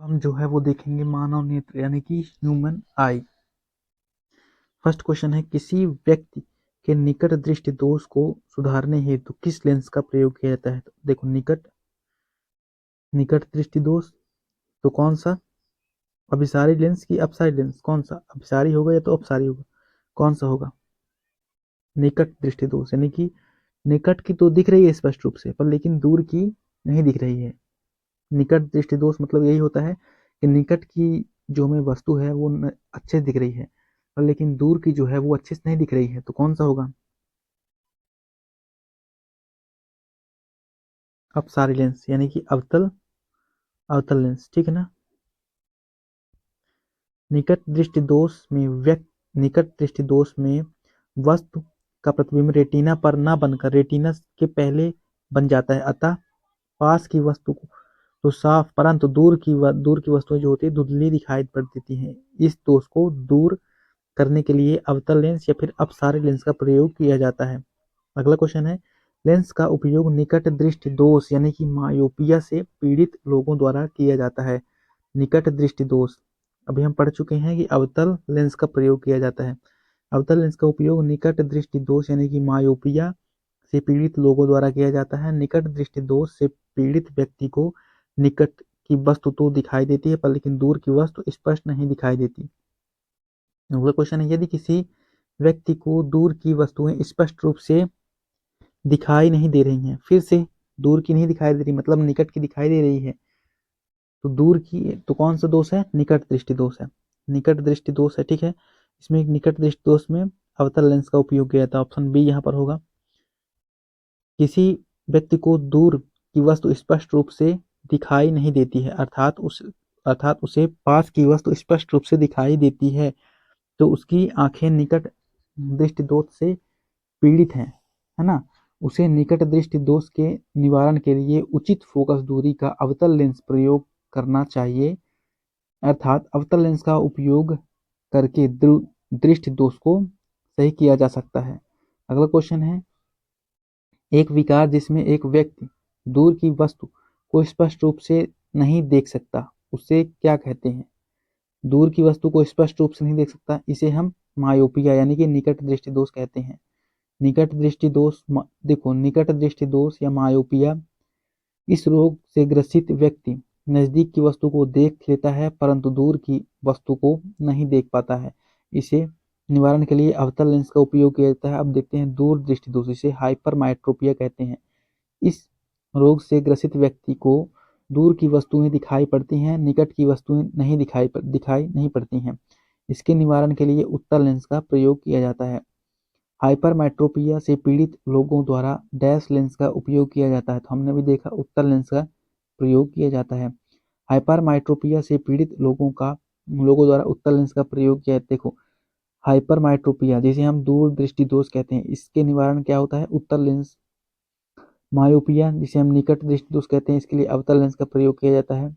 हम जो है वो देखेंगे मानव नेत्र यानी कि ह्यूमन आई। फर्स्ट क्वेश्चन है, किसी व्यक्ति के निकट दृष्टि दोष को सुधारने हेतु किस लेंस का प्रयोग किया जाता है? तो देखो, निकट निकट दृष्टि दोष तो कौन सा? अभिसारी लेंस की अपसारी लेंस? कौन सा, अभिसारी होगा या तो अपसारी होगा? कौन सा होगा? निकट दृष्टि दोष यानी कि निकट की तो दिख रही है स्पष्ट रूप से, पर लेकिन दूर की नहीं दिख रही है। निकट दृष्टि दोष मतलब यही होता है कि निकट की जो हमें वस्तु है वो अच्छे से दिख रही है, पर लेकिन दूर की जो है वो अच्छे से नहीं दिख रही है। तो कौन सा होगा? अपसारी लेंस यानी कि अवतल अवतल लेंस, ठीक है ना। निकट दृष्टि दोष में निकट दृष्टि दोष में वस्तु का प्रतिबिंब रेटिना पर ना बनकर रेटिना के पहले बन जाता है, अतः पास की वस्तु को तो साफ, परंतु दूर की वस्तुएं जो होती है धुंधली दिखाई पड़ देती हैं। इस दोष को दूर करने के लिए अवतल लेंस या फिर अपसारी लेंस का प्रयोग किया जाता है। अगला क्वेश्चन है, लेंस का उपयोग निकट दृष्टि दोष यानी कि मायोपिया से पीड़ित लोगों द्वारा किया जाता है। निकट दृष्टि दोष अभी हम पढ़ चुके हैं कि अवतल लेंस का प्रयोग किया जाता है। अवतल लेंस का उपयोग निकट दृष्टि दोष यानी कि मायोपिया से पीड़ित लोगों द्वारा किया जाता है। निकट दृष्टि दोष से पीड़ित व्यक्ति को निकट की वस्तु तो दिखाई देती है, पर लेकिन दूर की वस्तु स्पष्ट नहीं दिखाई देती। अगला क्वेश्चन है, यदि किसी व्यक्ति को दूर की वस्तुएं स्पष्ट रूप से दिखाई नहीं दे रही हैं, फिर से दूर की नहीं दिखाई दे रही मतलब निकट की दिखाई दे रही है, तो दूर की तो कौन सा दोष है? निकट दृष्टि दोष है। निकट दृष्टि दोष है, ठीक है। इसमें एक निकट दृष्टि दोष में अवतल लेंस का उपयोग किया जाता है। ऑप्शन बी यहाँ पर होगा। किसी व्यक्ति को दूर की वस्तु स्पष्ट रूप से दिखाई नहीं देती है, अर्थात उसे पास की वस्तु स्पष्ट रूप से दिखाई देती है, तो उसकी आंखें निकट दृष्टि दोष से पीड़ित हैं, है ना। उसे निकट दृष्टि दोष के निवारण के लिए उचित फोकस दूरी का अवतल लेंस प्रयोग करना चाहिए, अर्थात अवतल लेंस का उपयोग करके दृष्टि दोष को सही किया जा सकता है। अगला क्वेश्चन है, एक विकार जिसमें एक व्यक्ति दूर की वस्तु को स्पष्ट रूप से नहीं देख सकता, उसे क्या कहते हैं? दूर की वस्तु को स्पष्ट रूप से नहीं देख सकता, इसे हम मायोपिया यानी कि निकट दृष्टि दोष कहते हैं। निकट दृष्टि दोष देखो, निकट दृष्टि दोष या मायोपिया, इस रोग से ग्रसित व्यक्ति नजदीक की वस्तु को देख लेता है परंतु दूर की वस्तु को नहीं देख पाता है। इसे निवारण के लिए अवतल लेंस का उपयोग किया जाता है। अब देखते हैं दूर दृष्टि दोष, इसे हाइपरमेट्रोपिया कहते हैं। इस रोग से ग्रसित व्यक्ति को दूर की वस्तुएं दिखाई पड़ती हैं, निकट की वस्तुएं नहीं दिखाई नहीं पड़ती हैं। इसके निवारण के लिए उत्तल लेंस का प्रयोग किया जाता है। हाइपरमेट्रोपिया से पीड़ित लोगों द्वारा डैश लेंस का उपयोग किया जाता है, तो हमने भी देखा उत्तल लेंस का प्रयोग किया जाता है। हाइपरमेट्रोपिया से पीड़ित लोगों द्वारा उत्तल लेंस का प्रयोग किया जाता है। देखो, हाइपरमेट्रोपिया जिसे हम दूर दृष्टि दोष कहते हैं, इसके निवारण क्या होता है? उत्तल लेंस। मायोपिया जिसे हम निकट दृष्टि दोष कहते हैं, इसके लिए अवतल लेंस का प्रयोग किया जाता है।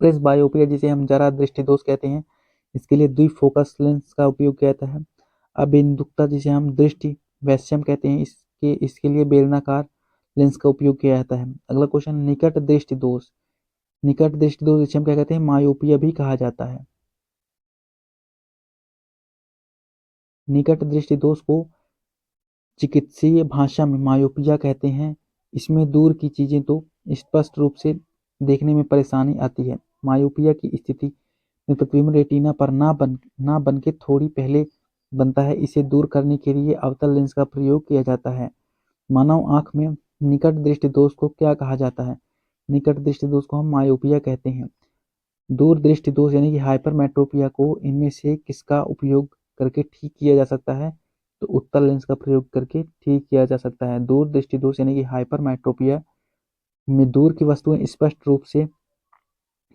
प्रेस बायोपिया जिसे हम जरा दृष्टि दोष कहते हैं, इसके लिए द्विफोकस लेंस का उपयोग किया जाता है। अबिंदुकता जिसे हम दृष्टि वैषम्य कहते हैं, इसके लिए बेलनाकार लेंस का उपयोग किया जाता है। अगला क्वेश्चन, निकट दृष्टि दोष। निकट दृष्टि दोष जिसे हम क्या कहते हैं? मायोपिया भी कहा जाता है। निकट दृष्टि दोष को चिकित्सीय भाषा में मायोपिया कहते हैं। इसमें दूर की चीजें तो स्पष्ट रूप से देखने में परेशानी आती है। मायोपिया की स्थिति में प्रतिबिंब रेटिना पर ना बन के थोड़ी पहले बनता है। इसे दूर करने के लिए अवतल लेंस का प्रयोग किया जाता है। मानव आंख में निकट दृष्टि दोष को क्या कहा जाता है? निकट दृष्टि दोष को हम मायोपिया कहते हैं। दूर दृष्टि दोष यानी कि हाइपरमेट्रोपिया को इनमें से किसका उपयोग करके ठीक किया जा सकता है? तो उत्तल लेंस का प्रयोग करके ठीक किया जा सकता है। दूर दृष्टि दोष यानी कि हाइपरमेट्रोपिया में दूर की वस्तुएं स्पष्ट रूप से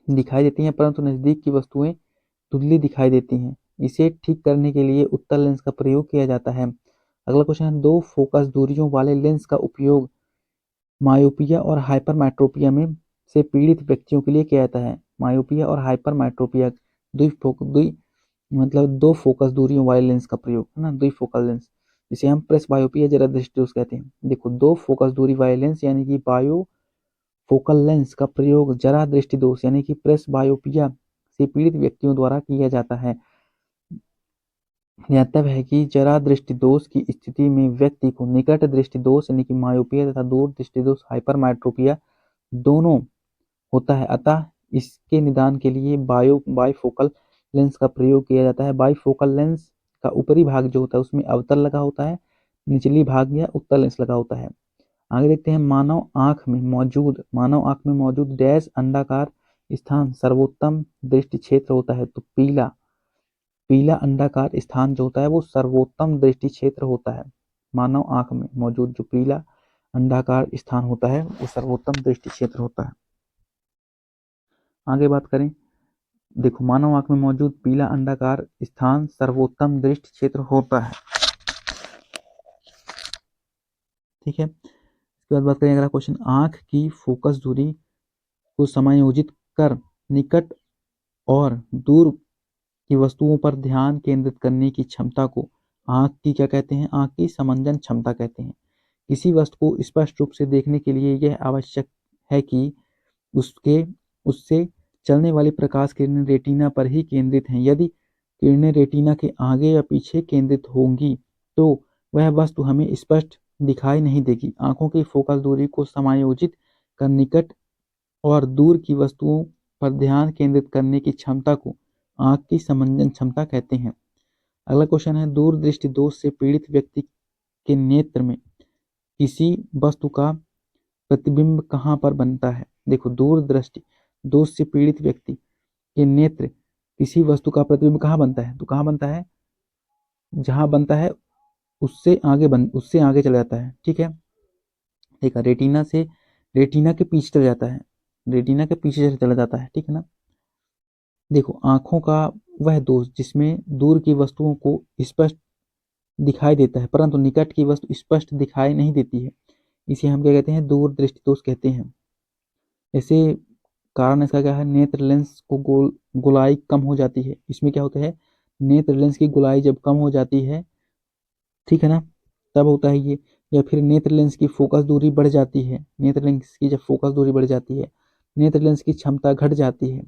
दिखाई देती हैं परंतु नजदीक की वस्तुएं धुंधली दिखाई देती हैं। इसे ठीक करने के लिए उत्तल लेंस का प्रयोग किया जाता है। अगला क्वेश्चन है, दो फोकस दूरियों वाले लेंस का उपयोग मायोपिया और हाइपरमेट्रोपिया में से पीड़ित व्यक्तियों के लिए किया जाता है। मायोपिया और हाइपरमेट्रोपिया दो फोकस दूरियों वाले लेंस का प्रयोग, है ना, द्विफोकल लेंस, जिसे हम प्रेस बायोपिया जरा दृष्टि दोष कहते हैं। देखो, दो फोकस दूरी वाले लेंस यानी कि फोकल लेंस का प्रयोग जरा दृष्टि दोष यानी कि प्रेस बायोपिया से पीड़ित व्यक्तियों द्वारा किया जाता है। ज्ञातव्य है कि जरा दृष्टि दोष की स्थिति में व्यक्ति को निकट दृष्टि दोष यानी कि मायोपिया तथा दूर दृष्टि दोष हाइपरमेट्रोपिया दोनों होता है। अतः इसके निदान के लिए बाइफोकल लेंस का प्रयोग किया जाता है। बाइफोकल लेंस का ऊपरी भाग जो होता है उसमें अवतल लगा होता है, निचली भाग या उत्तल लेंस लगा होता है। आगे देखते हैं मानव आंख में मौजूद डैश अंडाकार स्थान सर्वोत्तम दृष्टि क्षेत्र होता है। तो पीला अंडाकार स्थान जो होता है वो सर्वोत्तम दृष्टि क्षेत्र होता है। मानव आंख में मौजूद जो पीला अंडाकार स्थान होता है वो सर्वोत्तम दृष्टि क्षेत्र होता है। आगे बात करें, देखो मानव आंख में मौजूद पीला अंडाकार स्थान सर्वोत्तम दृष्टि क्षेत्र होता है। ठीक है, इसके बाद बात करें अगला क्वेश्चन, आंख की फोकस दूरी को समायोजित कर निकट और दूर की वस्तुओं पर ध्यान केंद्रित करने की क्षमता को आंख की क्या कहते हैं? आंख की समंजन क्षमता कहते हैं। किसी वस्तु को स्पष्ट रूप से देखने के लिए यह आवश्यक है कि उससे चलने वाली प्रकाश किरणें रेटिना पर ही केंद्रित हैं। यदि किरणें रेटिना के आगे या पीछे केंद्रित होंगी तो वह वस्तु हमें स्पष्ट दिखाई नहीं देगी। आंखों की फोकल दूरी को समायोजित कर निकट और दूर की वस्तुओं पर ध्यान केंद्रित करने की क्षमता को आंख की समंजन क्षमता कहते हैं। अगला क्वेश्चन है, दूरदृष्टि दोष से पीड़ित व्यक्ति के नेत्र में किसी वस्तु का प्रतिबिंब कहाँ पर बनता है? देखो, दूरदृष्टि दोष से पीड़ित व्यक्ति के नेत्र किसी वस्तु का प्रतिबिंब कहाँ बनता है? तो कहाँ बनता है? जहां बनता है उससे आगे चला जाता है। ठीक है, देखा रेटिना के पीछे चला जाता है, रेटिना के पीछे चला जाता है। ठीक है ना। देखो, आंखों का वह दोष जिसमें दूर की वस्तुओं को स्पष्ट दिखाई देता है परंतु निकट की वस्तु स्पष्ट दिखाई नहीं देती है, इसे हम क्या कहते हैं? दूर दृष्टि दोष कहते हैं। ऐसे कारण इसका क्या है? नेत्र लेंस को गोलाई कम हो जाती है। इसमें क्या होता है? नेत्र लेंस की गोलाई जब कम हो जाती है, ठीक है ना, तब होता है ये। या फिर नेत्र लेंस की फोकस दूरी बढ़ जाती है, नेत्र लेंस की जब फोकस दूरी बढ़ जाती है, नेत्र लेंस की क्षमता घट जाती है।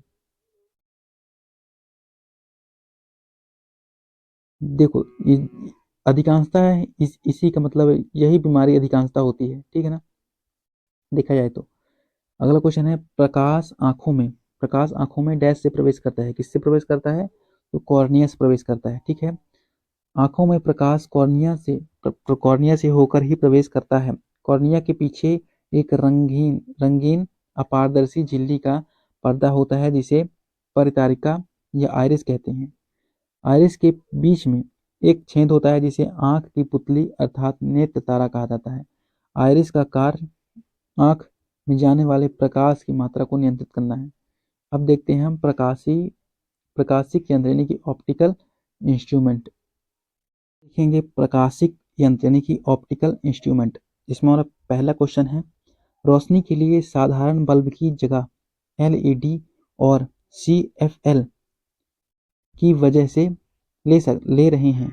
देखो, अधिकांशता इसी का मतलब यही बीमारी अधिकांशता होती है। ठीक है ना, देखा जाए तो। अगला क्वेश्चन है, प्रकाश आंखों में डैश से प्रवेश करता है। किससे प्रवेश करता है? तो कॉर्निया से प्रवेश करता है। ठीक है, आंखों में प्रकाश कॉर्निया से होकर ही प्रवेश करता है। कॉर्निया के पीछे एक रंगीन अपारदर्शी झिल्ली का पर्दा होता है जिसे परितारिका या आइरिस कहते हैं। आइरिस के बीच में एक छेद होता है जिसे आंख की पुतली अर्थात नेत्र तारा कहा जाता है। आइरिस का कार्य आंख में जाने वाले प्रकाश की मात्रा को नियंत्रित करना है। अब देखते हैं हम प्रकाशिक यंत्र यानी कि ऑप्टिकल इंस्ट्रूमेंट देखेंगे। प्रकाशिक यंत्र यानी कि ऑप्टिकल इंस्ट्रूमेंट, इसमें हमारा पहला क्वेश्चन है, रोशनी के लिए साधारण बल्ब की जगह एलईडी और सीएफएल की वजह से ले रहे हैं।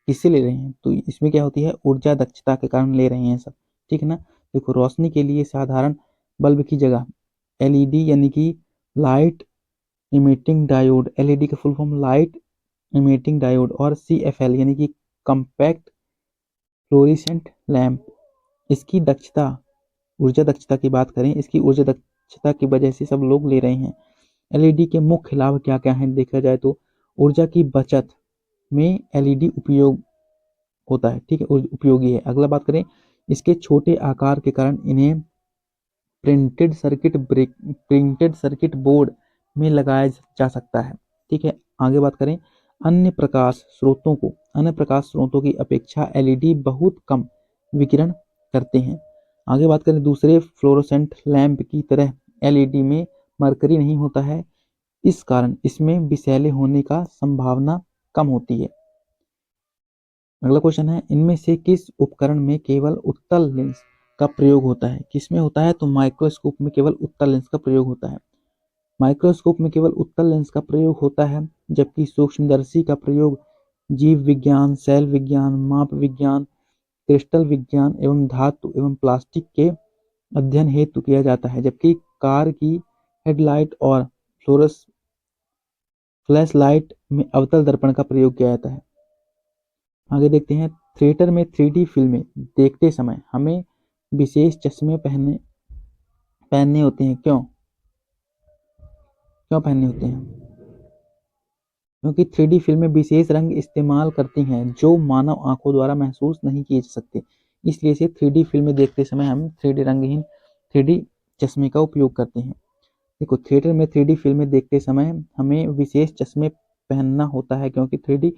किससे ले रहे हैं? तो इसमें क्या होती है? ऊर्जा दक्षता के कारण ले रहे हैं सब। ठीक है ना। देखो, रोशनी के लिए साधारण बल्ब की जगह एलईडी यानी कि लाइट इमिटिंग डायोड, एलईडी का full form light emitting diode, और सीएफएल यानी कि कॉम्पैक्ट फ्लोरेसेंट लैंप, इसकी ऊर्जा दक्षता की बात करें, इसकी ऊर्जा दक्षता की वजह से सब लोग ले रहे हैं। एलईडी के मुख्य लाभ क्या क्या हैं देखा जाए तो ऊर्जा की बचत में एलईडी उपयोग होता है। ठीक है, उपयोगी है। अगला बात करें, इसके छोटे आकार के कारण इन्हें प्रिंटेड सर्किट बोर्ड में लगाया जा सकता है। ठीक है, आगे बात करें, अन्य प्रकाश स्रोतों की अपेक्षा एलईडी बहुत कम विकिरण करते हैं। आगे बात करें, दूसरे फ्लोरोसेंट लैंप की तरह एलईडी में मरकरी नहीं होता है, इस कारण इसमें विषैले होने का संभावना कम होती है। अगला क्वेश्चन है, इनमें से किस उपकरण में केवल उत्तल लेंस का प्रयोग होता है? किसमें होता है? तो माइक्रोस्कोप में केवल उत्तल लेंस का प्रयोग होता है। माइक्रोस्कोप में केवल उत्तल लेंस का प्रयोग होता है, जबकि सूक्ष्मदर्शी का प्रयोग जीव विज्ञान, सेल विज्ञान, माप विज्ञान, क्रिस्टल विज्ञान एवं धातु एवं प्लास्टिक के अध्ययन हेतु किया जाता है, जबकि कार की हेडलाइट और फ्लैश लाइट में अवतल दर्पण का प्रयोग किया जाता है। आगे देखते हैं, थिएटर में 3D फिल्में देखते समय हमें विशेष चश्मे पहनने होते हैं। क्यों पहनने होते हैं? क्योंकि 3D फिल्में विशेष रंग इस्तेमाल करती हैं जो मानव आंखों द्वारा महसूस नहीं किए जा सकते, इसलिए से 3D फिल्में देखते समय हम 3D रंगहीन 3D चश्मे का उपयोग करते हैं। देखो, थिएटर में 3D फिल्में देखते समय हमें विशेष चश्मे पहनना होता है क्योंकि 3D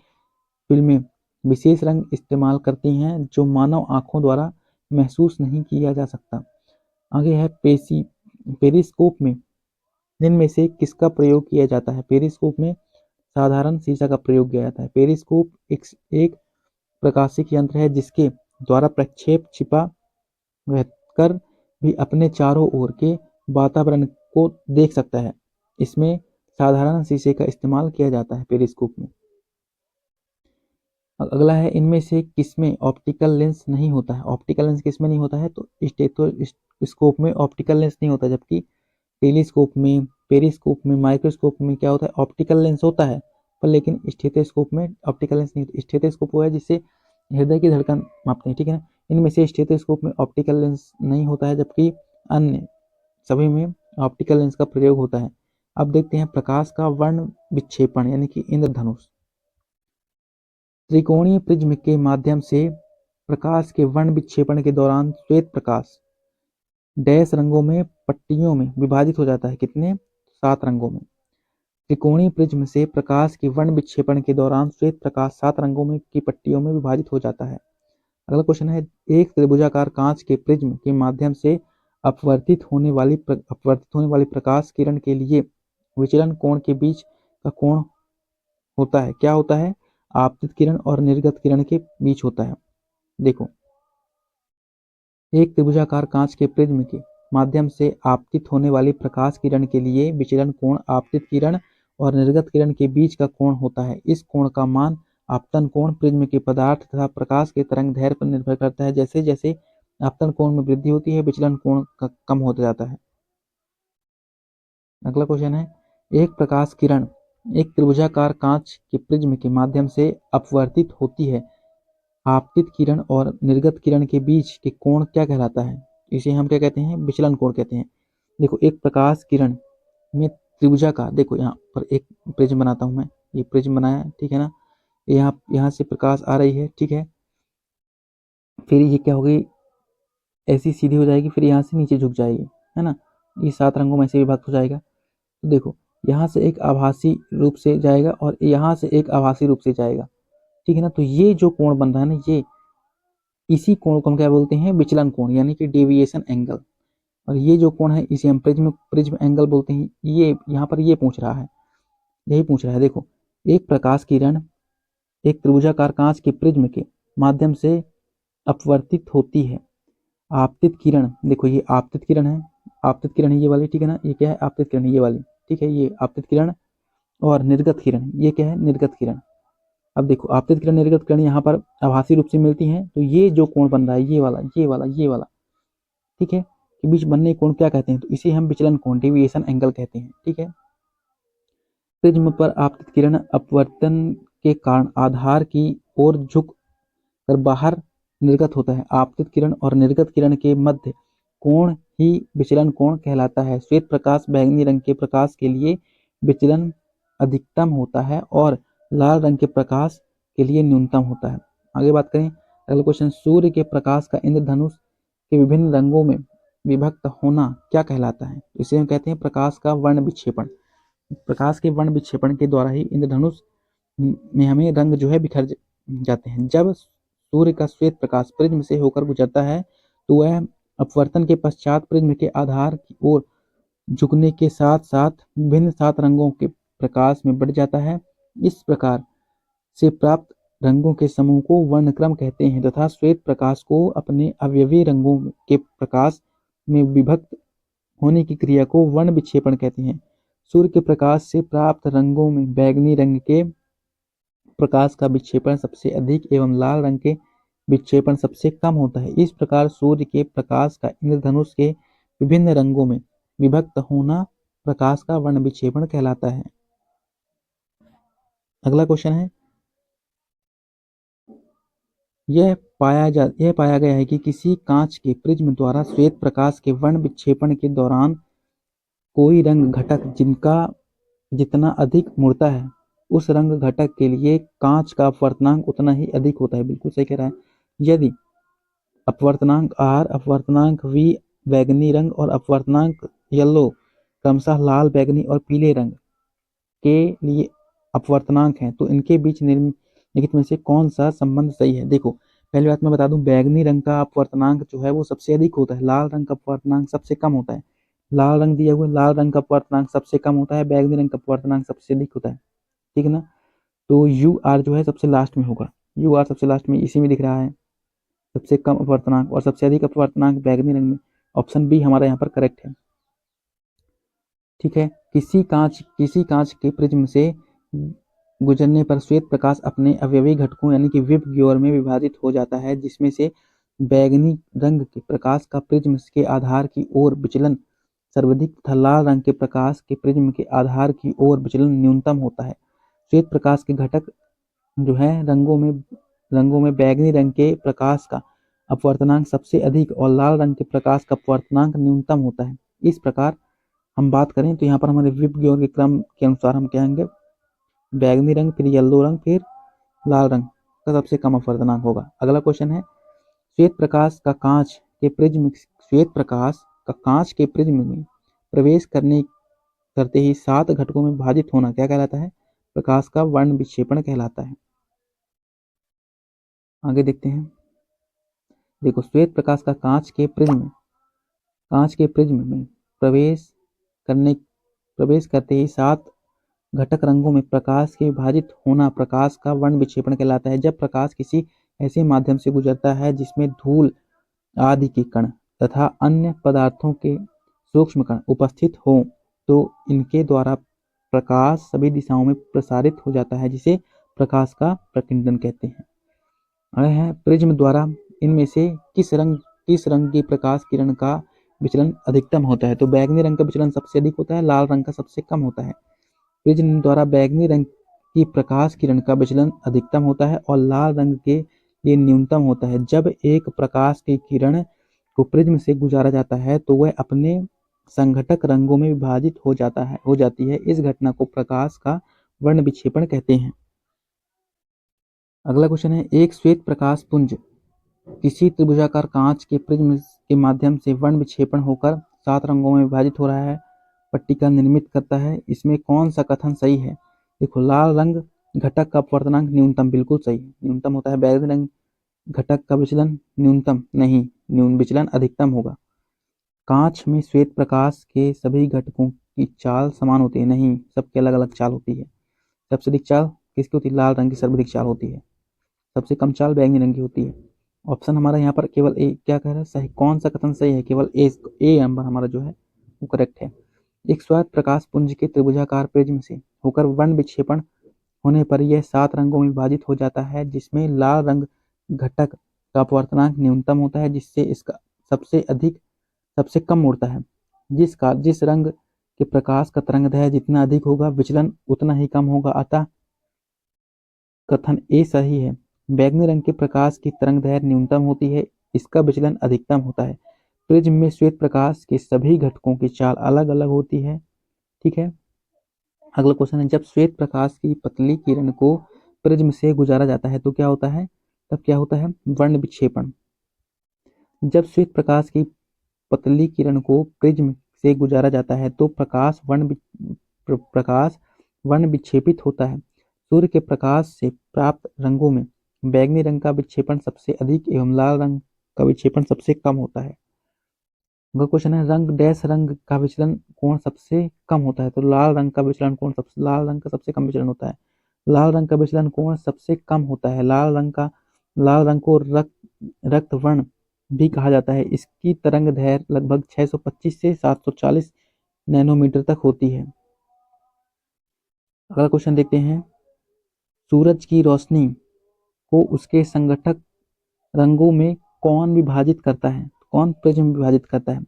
फिल्में विशेष रंग इस्तेमाल करती हैं जो मानव आंखों द्वारा महसूस नहीं किया जा सकता। आगे है पेरिस्कोप में इनमें से किसका प्रयोग किया जाता है? पेरिस्कोप में साधारण शीशा का प्रयोग किया जाता है। पेरिस्कोप एक प्रकाशिक यंत्र है जिसके द्वारा प्रक्षेप छिपा रहकर भी अपने चारों ओर के वातावरण को देख सकता है। इसमें साधारण शीशे का इस्तेमाल किया जाता है पेरिस्कोप में। अगला है, इनमें से किसमें ऑप्टिकल लेंस नहीं होता है? ऑप्टिकल लेंस किसमें नहीं होता है? तो स्टेथोस्कोप में ऑप्टिकल लेंस नहीं होता, जबकि टेलीस्कोप में, पेरिस्कोप में, माइक्रोस्कोप में क्या होता है? ऑप्टिकल लेंस होता है, पर लेकिन स्टेथोस्कोप में ऑप्टिकल लेंस नहीं होता। स्टेथोस्कोप वो है जिससे हृदय की धड़कन मापते हैं, ठीक है ना। इनमें से स्टेथोस्कोप में ऑप्टिकल लेंस नहीं होता है, जबकि अन्य सभी में ऑप्टिकल लेंस का प्रयोग होता है। अब देखते हैं प्रकाश का वर्ण विक्षेपण यानी कि इंद्रधनुष। त्रिकोणीय प्रिज्म के माध्यम से प्रकाश के वर्ण विक्षेपण के दौरान श्वेत प्रकाश डैश रंगों में पट्टियों में विभाजित हो जाता है। कितने? 7 रंगों में। त्रिकोणीय प्रिज्म से प्रकाश के वर्ण विक्षेपण के दौरान श्वेत प्रकाश 7 रंगों में की पट्टियों में विभाजित हो जाता है। अगला क्वेश्चन है, एक त्रिभुजाकार कांच के प्रिज्म के माध्यम से अपवर्तित होने वाली प्रकाश किरण के लिए विचलन कोण के बीच का कोण होता है। क्या होता है? आपतित किरण और निर्गत किरण के बीच होता है। देखो, एक त्रिभुजाकार कांच के प्रिज्म के माध्यम से आपतित होने वाली प्रकाश किरण के लिए विचलन कोण आपतित किरण और निर्गत किरण के बीच का कोण होता है। इस कोण का मान आपतन कोण प्रिज्म के पदार्थ तथा प्रकाश के तरंग दैर्ध्य पर निर्भर करता है। जैसे जैसे आपतन कोण में वृद्धि होती है, विचलन कोण कम होता जाता है। अगला क्वेश्चन है, एक प्रकाश किरण एक त्रिभुजाकार कांच के प्रिज्म के माध्यम से अपवर्तित होती है। आपतित किरण और निर्गत किरण के बीच के कोण क्या कहलाता है? इसे हम क्या कहते हैं? विचलन कोण कहते हैं। देखो, एक प्रकाश किरण में त्रिभुजाकार, देखो यहाँ पर एक प्रिज्म बनाता हूं मैं, ये प्रिज्म बनाया, ठीक है ना। यहाँ से प्रकाश आ रही है, ठीक है। फिर ये क्या होगी? ऐसी सीधी हो जाएगी, फिर यहाँ से नीचे झुक जाएगी, है ना। ये 7 रंगों में से विभक्त हो जाएगा। तो देखो, यहाँ से एक आभासी रूप से जाएगा और यहाँ से एक आभासी रूप से जाएगा, ठीक है ना। तो ये जो कोण बन रहा है ना, ये इसी कोण को हम क्या बोलते हैं? विचलन कोण यानी कि डेविएशन एंगल। और ये जो कोण है इसे हम प्रिज्म एंगल बोलते हैं। ये यहाँ पर ये पूछ रहा है, यही पूछ रहा है। देखो, एक प्रकाश किरण एक त्रिभुजाकार कांच के प्रिज्म के माध्यम से अपवर्तित होती है। आपतित किरण, देखो ये आपतित किरण है, आपतित किरण है ये वाली, ठीक है ना। ये क्या है? आपतित किरण है ये वाली, ठीक है। ये आपतित किरण और निर्गत किरण, ये क्या है? निर्गत किरण। अब देखो, आपतित किरण निर्गत किरण यहाँ पर आभासी रूप से मिलती हैं, तो ये जो कोण बन रहा है ये वाला, ठीक है, के बीच बनने कोण क्या कहते हैं? तो इसे हम विचलन कोण डेविएशन एंगल कहते हैं, ठीक है। प्रिज्म पर आपतित किरण अपवर्तन के कारण आधार की ओर झुक कर बाहर निर्गत होता है। आपतित किरण और निर्गत किरण के मध्य कोण ही विचलन कोण कहलाता है। श्वेत प्रकाश बैंगनी रंग के प्रकाश के लिए विचलन अधिकतम होता है और लाल रंग के प्रकाश के लिए न्यूनतम होता है। आगे बात करें, अगला क्वेश्चन, सूर्य के प्रकाश का इंद्रधनुष के विभिन्न रंगों में विभक्त होना क्या कहलाता है? इसे हम कहते हैं प्रकाश का वर्ण विक्षेपण। प्रकाश के वर्ण विक्षेपण के द्वारा ही इंद्रधनुष में हमें रंग जो है बिखर जाते हैं। जब सूर्य का श्वेत प्रकाश प्रिज्म से होकर गुजरता है तो वह अपवर्तन के पश्चात प्रिज्म के आधार की ओर झुकने के साथ साथ विभिन्न 7 रंगों के प्रकाश में बढ़ जाता है। इस प्रकार से प्राप्त रंगों के समूह को वर्णक्रम कहते हैं तथा श्वेत प्रकाश को अपने अवयवी रंगों के प्रकाश में विभक्त होने की क्रिया को वर्ण विक्षेपण कहते हैं। सूर्य के प्रकाश से प्राप्त रंगों में बैंगनी रंग के प्रकाश का विक्षेपण सबसे अधिक एवं लाल रंग के विक्षेपण सबसे कम होता है। इस प्रकार सूर्य के प्रकाश का इंद्रधनुष के विभिन्न रंगों में विभक्त होना प्रकाश का वर्ण विक्षेपण कहलाता है। अगला क्वेश्चन है, यह पाया गया है कि किसी कांच के प्रिज्म द्वारा श्वेत प्रकाश के वर्ण विक्षेपण के दौरान कोई रंग घटक जिनका जितना अधिक मुड़ता है, उस रंग घटक के लिए कांच का अपवर्तनांक उतना ही अधिक होता है। बिल्कुल सही कह रहा है। यदि अपवर्तनांक R, अपवर्तनांक V बैगनी रंग और अपवर्तनांक येलो क्रमशः लाल, बैगनी और पीले रंग के लिए अपवर्तनांक हैं, तो इनके बीच निम्नलिखित में से कौन सा संबंध सही है। देखो, पहली बात मैं बता दूं, बैगनी रंग का अपवर्तनांक जो है वो सबसे अधिक होता है, लाल रंग का अपवर्तनांक सबसे कम होता है। लाल रंग दिया हुआ है, लाल रंग का अपवर्तनांक सबसे कम होता है, बैगनी रंग का अपवर्तनांक सबसे अधिक होता है। ठीक है ना। तो यू आर जो है सबसे लास्ट में होगा, यू आर सबसे लास्ट में इसी में दिख रहा है, सबसे कम अपवर्तनांक और सबसे अधिक अपवर्तनांक बैगनी रंग में। ऑप्शन बी हमारा यहाँ पर करेक्ट है। ठीक है। किसी कांच के प्रिज्म से गुजरने पर श्वेत प्रकाश अपने अवयवी घटकों यानी कि विप ग्योर में विभाजित हो जाता है, जिसमें से बैगनी रंग के प्रकाश का प्रिज्म के आधार की ओर विचलन सर्वाधिक तथा लाल रंग के प्रकाश के प्रिज्म के आधार की ओर विचलन न्यूनतम होता है। श्वेत प्रकाश के घटक जो है रंगों में बैगनी रंग के प्रकाश का अपवर्तनांक सबसे अधिक और लाल रंग के प्रकाश का अपवर्तनांक न्यूनतम होता है। इस प्रकार हम बात करें तो यहाँ पर हमारे विप ग्योर के क्रम के अनुसार हम कहेंगे बैगनी रंग, फिर येलो रंग, फिर लाल रंग का सबसे कम अपवर्तनांक होगा। अगला क्वेश्चन है, श्वेत प्रकाश का कांच के प्रिज्म में प्रवेश करते ही 7 घटकों में विभाजित होना क्या कहलाता है। प्रकाश का वर्ण विक्षेपण कहलाता है। आगे देखते हैं। देखो, श्वेत प्रकाश का कांच के प्रिज्म में प्रवेश करते ही 7 घटक रंगों में प्रकाश के विभाजित होना प्रकाश का वर्ण विक्षेपण कहलाता है। जब प्रकाश किसी ऐसे माध्यम से गुजरता है जिसमें धूल आदि के कण तथा अन्य पदार्थों के सूक्ष्म कण उपस्थित हों, तो इनके द्वारा प्रकाश सभी दिशाओं में प्रसारित हो जाता है, जिसे प्रकाश का प्रकीर्णन कहते हैं। अगला है, प्रिज्म द्वारा इनमें से किस रंग की प्रकाश किरण का विचलन अधिकतम होता है। तो बैगनी रंग का विचलन सबसे अधिक होता है, लाल रंग का सबसे कम होता है। प्रिज्म द्वारा बैगनी रंग की प्रकाश किरण का विचलन अधिकतम होता है और लाल रंग के लिए न्यूनतम होता है। जब एक प्रकाश की किरण को प्रिज्म से गुजारा जाता है तो वह अपने संघटक रंगों में विभाजित हो जाती है। इस घटना को प्रकाश का वर्ण विक्षेपण कहते हैं। अगला क्वेश्चन है, एक श्वेत प्रकाश पुंज किसी त्रिभुजाकार कांच के प्रिज्म के माध्यम से वर्ण विक्षेपण होकर 7 रंगों में विभाजित हो रहा है, पट्टिका निर्मित करता है। इसमें कौन सा कथन सही है। देखो, लाल रंग घटक का अपवर्तनांक न्यूनतम, बिल्कुल सही, न्यूनतम होता है। बैगनी रंग घटक का विचलन न्यूनतम नहीं, विचलन अधिकतम होगा। कांच में श्वेत प्रकाश के सभी घटकों की चाल समान होती है, नहीं, सबकी अलग अलग चाल होती है। सबसे अधिक चाल किसकी होती है, लाल रंग की सर्वाधिक चाल होती है। सबसे कम चाल बैगनी रंग की होती है। ऑप्शन हमारा यहाँ पर केवल ए क्या कह रहा है, सही, कौन सा कथन सही है, केवल ए नंबर हमारा जो है वो करेक्ट है। एक श्वेत प्रकाश पुंज के त्रिभुजाकार प्रिज्म से होकर वर्ण विक्षेपण होने पर यह 7 रंगों में विभाजित हो जाता है, जिसमें लाल रंग घटक का अपवर्तनांक न्यूनतम होता है, जिससे इसका सबसे कम मुड़ता है। जिस रंग के प्रकाश का तरंगदैर्घ्य जितना अधिक होगा, विचलन उतना ही कम होगा, अतः कथन ए सही है। बैगनी रंग के प्रकाश की तरंगदैर्घ्य न्यूनतम होती है, इसका विचलन अधिकतम होता है। प्रिज्म में श्वेत प्रकाश के सभी घटकों की चाल अलग अलग होती है। ठीक है। अगला क्वेश्चन है, जब श्वेत प्रकाश की पतली किरण को प्रिज्म से गुजारा जाता है तो क्या होता है, वर्ण विक्षेपण। जब श्वेत प्रकाश की पतली किरण को प्रिज्म से गुजारा जाता है तो प्रकाश वर्ण विक्षेपित होता है। सूर्य के प्रकाश से प्राप्त रंगों में बैगनी रंग का विक्षेपण सबसे अधिक एवं लाल रंग का विक्षेपण सबसे कम होता है। अगला क्वेश्चन है, रंग का विचलन कोण सबसे कम होता है। तो लाल रंग का सबसे कम विचलन होता है। लाल रंग का विचलन कोण सबसे कम होता है। लाल रंग को रक्त वर्ण भी कहा जाता है। इसकी तरंगदैर्घ्य लगभग 625 से 740 नैनोमीटर तक होती है। अगला क्वेश्चन देखते हैं, सूरज की रोशनी को उसके संघटक रंगों में कौन विभाजित करता है? कौन प्रिज्म विभाजित करता है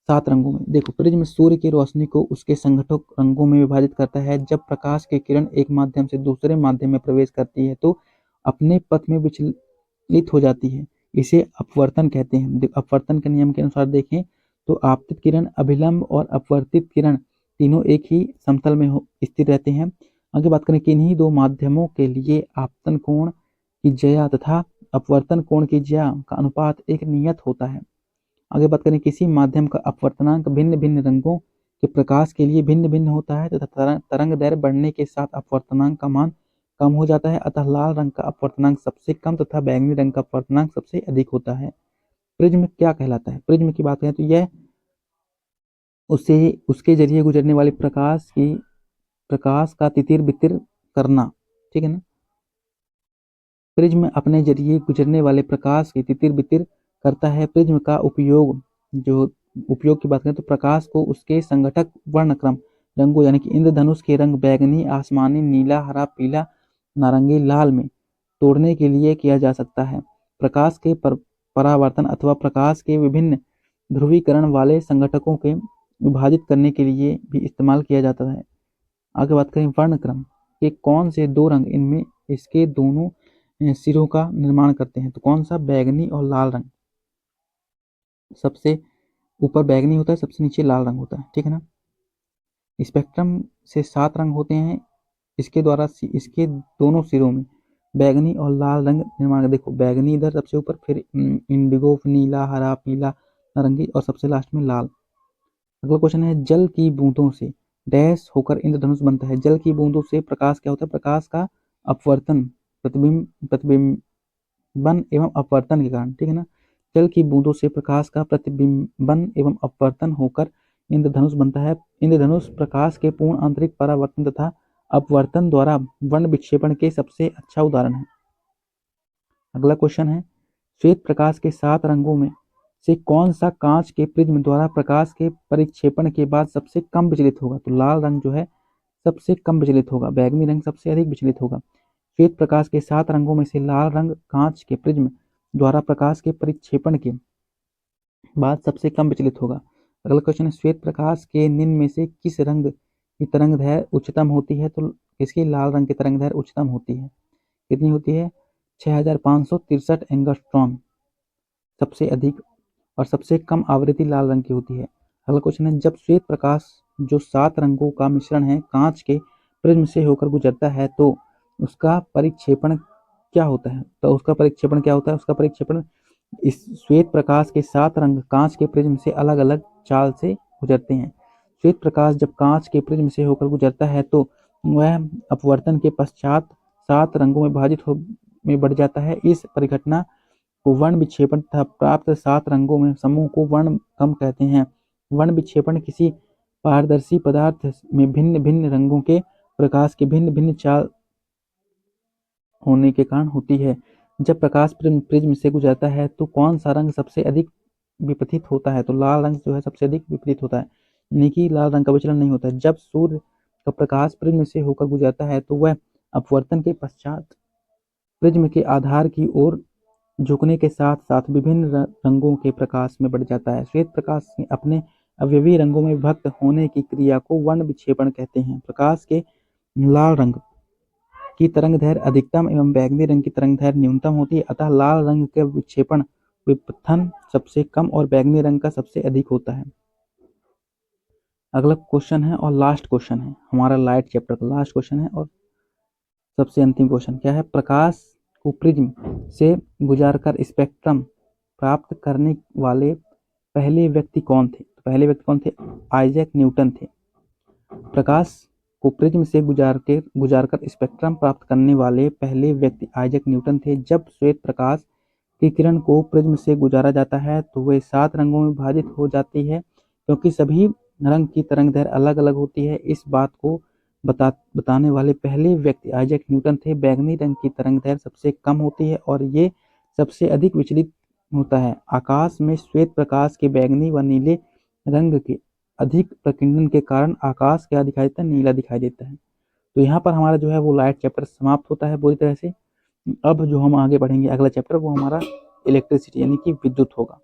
7 रंगों में? देखो, प्रिज्म सूर्य की रोशनी को उसके संघटक रंगों में विभाजित करता है। जब प्रकाश की किरण एक माध्यम से दूसरे माध्यम में प्रवेश करती है तो अपने पथ में विचलित हो जाती है, इसे अपवर्तन कहते हैं। अपवर्तन के नियम के अनुसार देखें तो आपतित किरण, अभिलंब और अपवर्तित किरण तीनों एक ही समतल में स्थिर रहते हैं। आगे बात करें, किन्हीं दो माध्यमों के लिए आपतन कोण की ज्या तथा अपवर्तन कोण की ज्या का अनुपात एक नियत होता है। आगे बात करें, किसी माध्यम का अपवर्तनांक भिन्न भिन्न रंगों के प्रकाश के लिए भिन्न भिन्न होता है तथा तरंग दैर्घ्य बढ़ने के साथ अपवर्तनांक का मान कम हो जाता है। अतः लाल रंग का अपवर्तनांक सबसे कम तथा बैंगनी रंग का अपवर्तनांक सबसे अधिक होता है। प्रिज्म क्या कहलाता है? प्रिज्म की बात करें तो यह उसे उसके जरिए गुजरने वाले प्रकाश का तितिर बितिर करना, ठीक है ना। प्रिज्म अपने जरिए गुजरने वाले प्रकाश की तितिर बितिर करता है। प्रिज्म का उपयोग की बात करें तो प्रकाश को उसके संघटक वर्णक्रम रंगों यानी कि इंद्रधनुष के रंग बैगनी, आसमानी, नीला, हरा, पीला, नारंगी, लाल में तोड़ने के लिए किया जा सकता है। प्रकाश के परावर्तन अथवा प्रकाश के विभिन्न ध्रुवीकरण वाले संघटकों के विभाजित करने के लिए भी इस्तेमाल किया जाता है। आगे बात करें, वर्णक्रम के कौन से दो रंग इनमें इसके दोनों सिरों का निर्माण करते हैं? तो कौन सा? बैगनी और लाल रंग। सबसे ऊपर बैगनी होता है, सबसे नीचे लाल रंग होता है, ठीक है ना। स्पेक्ट्रम से 7 रंग होते हैं, इसके द्वारा इसके दोनों सिरों में बैगनी और लाल रंग निर्माण। देखो, बैगनी इधर सबसे ऊपर, फिर इंडिगो, नीला, हरा, पीला, नारंगी और सबसे लास्ट में लाल। अगला क्वेश्चन है, जल की बूंदों से डैश होकर इंद्रधनुष बनता है। जल की बूंदों से प्रकाश क्या होता है? प्रकाश का अपवर्तन, प्रतिबिंबन एवं अपवर्तन के कारण, ठीक है ना। जल की बूंदों से प्रकाश का प्रतिबिंबन एवं अपवर्तन होकर इंद्रधनुष बनता है। इंद्रधनुष प्रकाश के पूर्ण आंतरिक परावर्तन तथा अपवर्तन द्वारा वर्ण विक्षेपण के सबसे अच्छा उदाहरण है। अगला क्वेश्चन है, श्वेत प्रकाश के 7 रंगों में से कौन सा कांच के प्रिज्म द्वारा प्रकाश के परिक्षेपण के बाद सबसे कम विचलित होगा? तो लाल रंग जो है सबसे कम विचलित होगा, बैगनी रंग सबसे अधिक विचलित होगा। श्वेत प्रकाश के 7 रंगों में से लाल रंग कांच के प्रिज्म द्वारा प्रकाश के परिक्षेपण के बाद सबसे कम विचलित होगा। अगला क्वेश्चन है, श्वेत प्रकाश के निम्न में से किस रंग की तरंग दैर्घ्य उच्चतम होती है? तो इसकी लाल रंग की तरंग दैर्घ्य उच्चतम होती है। कितनी होती है? 6563 एंगस्ट्रॉम सबसे अधिक, और सबसे कम आवृत्ति लाल रंग की होती है। अगला क्वेश्चन है, जब श्वेत प्रकाश जो 7 रंगों का मिश्रण है कांच के प्रिज्म से होकर गुजरता है तो उसका परिक्षेपण क्या होता है? तो उसका परिक्षेपण क्या होता है? उसका परिक्षेपण, इस श्वेत प्रकाश के 7 रंग कांच के प्रिज्म से अलग अलग चाल से गुजरते हैं। श्वेत प्रकाश जब कांच के प्रिज्म से होकर गुजरता है तो वह अपवर्तन के पश्चात 7 रंगों में में बढ़ जाता है। इस परिघटना को वर्ण विक्षेपण तथा प्राप्त 7 रंगों में समूह को वर्णक्रम कहते हैं। वर्ण विक्षेपण किसी पारदर्शी पदार्थ में भिन्न भिन्न रंगों के प्रकाश की भिन्न भिन्न चाल होने के कारण होती है। जब प्रकाश प्रिज्म से गुजरता है तो कौन सा रंग सबसे अधिक विपथित होता है? तो लाल रंग जो है सबसे अधिक विपरीत होता है, यानी कि लाल रंग का विचलन नहीं होता है। जब सूर्य का प्रकाश प्रिज्म से होकर गुजरता है तो वह अपवर्तन के पश्चात प्रिज्म के आधार की ओर झुकने के साथ साथ विभिन्न रंगों के प्रकाश में बढ़ जाता है। श्वेत प्रकाश के अपने अवयवी रंगों में विभक्त होने की क्रिया को वर्ण विक्षेपण कहते हैं। प्रकाश के लाल रंग की तरंग दैर्घ्य अधिकतम एवं बैगनी रंग की तरंग दैर्घ्य न्यूनतम होती है, अतः लाल रंग के विक्षेपण विपथन सबसे कम और बैगनी रंग का सबसे अधिक होता है। अगला क्वेश्चन है और लास्ट क्वेश्चन है, हमारा लाइट चैप्टर का लास्ट क्वेश्चन है और सबसे अंतिम क्वेश्चन क्या है? प्रकाश को प्रिज्म से गुजारकर स्पेक्ट्रम प्राप्त करने वाले पहले व्यक्ति कौन थे? पहले व्यक्ति कौन थे? आइजैक न्यूटन थे। प्रकाश को प्रिज्म से गुजारकर स्पेक्ट्रम प्राप्त करने वाले पहले व्यक्ति आइजैक न्यूटन थे। जब श्वेत प्रकाश की किरण को प्रिज्म से गुजारा जाता है तो वे 7 रंगों में विभाजित हो जाती है। क्योंकि सभी रंग की तरंग दैर्घ्य अलग अलग होती है, इस बात को बताने वाले पहले व्यक्ति आइजैक न्यूटन थे। बैगनी रंग की तरंग दैर्घ्य सबसे कम होती है और ये सबसे अधिक विचलित होता है। आकाश में श्वेत प्रकाश के बैगनी व नीले रंग के अधिक प्रकीर्णन के कारण आकाश क्या दिखाई देता है? नीला दिखाई देता है। तो यहाँ पर हमारा जो है वो लाइट चैप्टर समाप्त होता है पूरी तरह से। अब जो हम आगे बढ़ेंगे अगला चैप्टर वो हमारा इलेक्ट्रिसिटी यानी कि विद्युत होगा।